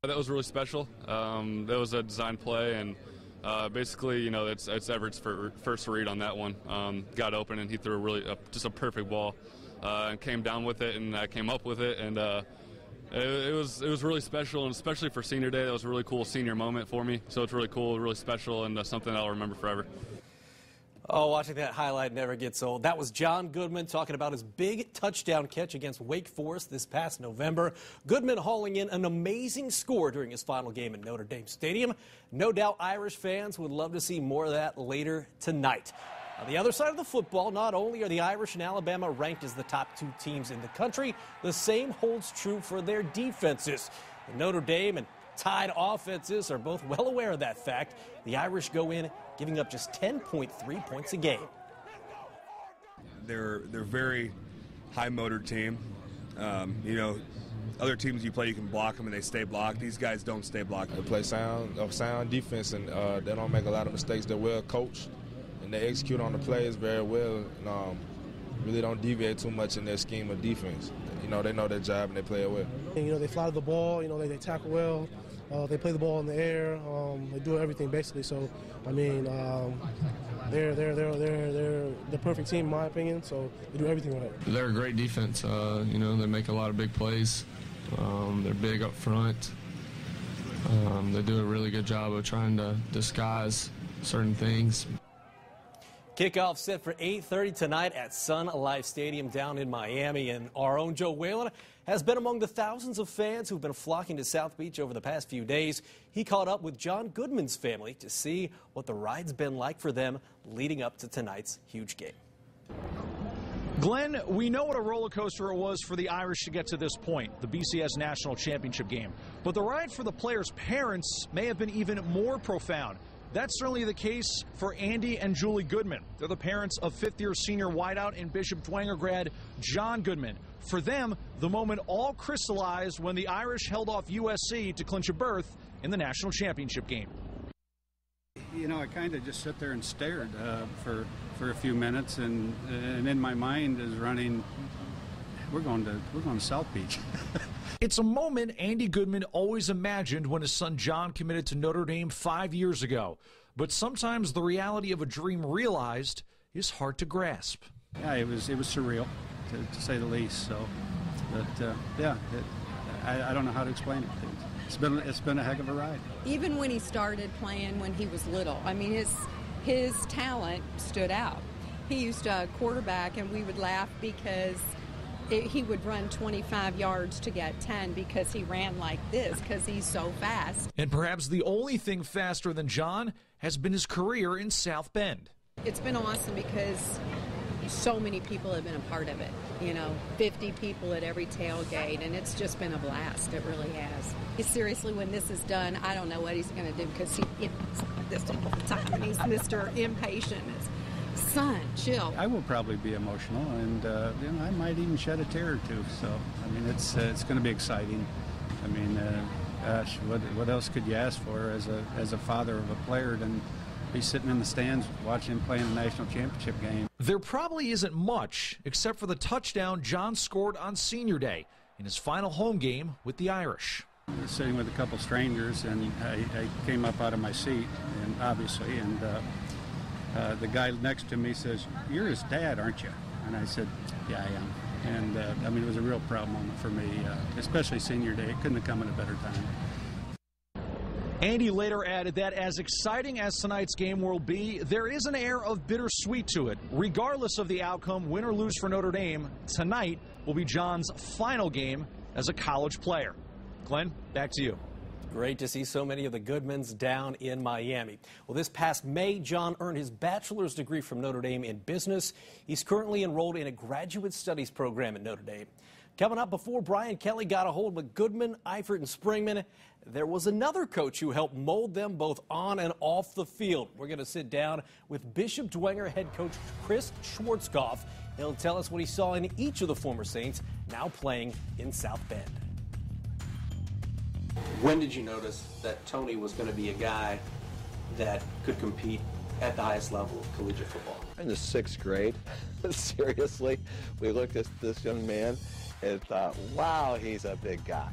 That was really special. That was a design play, and basically, you know, it's Everett's first read on that one. Got open, and he threw just a perfect ball, and came down with it, and I came up with it, and it was really special, and especially for senior day, that was a really cool senior moment for me. So it's really cool, really special, and something I'll remember forever. Oh, watching that highlight never gets old. That was John Goodman talking about his big touchdown catch against Wake Forest this past November. Goodman hauling in an amazing score during his final game at Notre Dame Stadium. No doubt Irish fans would love to see more of that later tonight. On the other side of the football, not only are the Irish and Alabama ranked as the top two teams in the country, the same holds true for their defenses. Notre Dame and Tide offenses are both well aware of that fact. The Irish go in giving up just 10.3 points a game. They're very high-motored team. You know, other teams you play, you can block them and they stay blocked. These guys don't stay blocked. They play sound defense, and they don't make a lot of mistakes. They're well coached, and they execute on the plays very well. And, really don't deviate too much in their scheme of defense. You know, they know their job and they play it well. And, you know, they fly to the ball. You know, they tackle well. They play the ball in the air. They do everything basically. So, I mean, they're the perfect team in my opinion. So they do everything right. They're a great defense. You know, they make a lot of big plays. They're big up front. They do a really good job of trying to disguise certain things. Kickoff set for 8:30 tonight at Sun Life Stadium down in Miami. And our own Joe Whalen has been among the thousands of fans who've been flocking to South Beach over the past few days. He caught up with John Goodman's family to see what the ride's been like for them leading up to tonight's huge game. Glenn, we know what a roller coaster it was for the Irish to get to this point, the BCS National Championship game. But the ride for the players' parents may have been even more profound. That's certainly the case for Andy and Julie Goodman. They're the parents of fifth-year senior wideout and Bishop Dwenger grad John Goodman. For them, the moment all crystallized when the Irish held off USC to clinch a berth in the national championship game. You know, I kind of just sit there and stared for a few minutes, and in my mind is running, we're going to South Beach. It's a moment Andy Goodman always imagined when his son John committed to Notre Dame 5 years ago. But sometimes the reality of a dream realized is hard to grasp. Yeah, it was surreal, to say the least. So, but yeah, I don't know how to explain it. It's been a heck of a ride. Even when he started playing when he was little, I mean, his talent stood out. He used to quarterback, and we would laugh because he would run 25 yards to get 10 because he ran like this because he's so fast. And perhaps the only thing faster than John has been his career in South Bend. It's been awesome because so many people have been a part of it. You know, 50 people at every tailgate, and it's just been a blast. It really has. Seriously, when this is done, I don't know what he's going to do because he's like this all the time, and he's Mr. Impatient. Son, chill. I will probably be emotional, and you know, I might even shed a tear or two. So, I mean, it's going to be exciting. I mean, gosh, what else could you ask for as a father of a player than be sitting in the stands watching him play in the national championship game? There probably isn't much except for the touchdown John scored on Senior Day in his final home game with the Irish. I was sitting with a couple strangers, and I came up out of my seat, and obviously, and the guy next to me says, "You're his dad, aren't you?" And I said, "Yeah, I am." And I mean, it was a real proud moment for me, especially Senior Day. It couldn't have come at a better time. Andy later added that as exciting as tonight's game will be, there is an air of bittersweet to it. Regardless of the outcome, win or lose for Notre Dame, tonight will be John's final game as a college player. Glenn, back to you. Great to see so many of the Goodmans down in Miami. Well, this past May, John earned his bachelor's degree from Notre Dame in business. He's currently enrolled in a graduate studies program at Notre Dame. Coming up, before Brian Kelly got a hold of Goodman, Eifert, and Springman, there was another coach who helped mold them both on and off the field. We're going to sit down with Bishop Dwenger head coach Chris Schwarzkopf. He'll tell us what he saw in each of the former Saints now playing in South Bend. When did you notice that Tony was going to be a guy that could compete at the highest level of collegiate football? In the 6th grade, seriously, we looked at this young man and thought, wow, he's a big guy.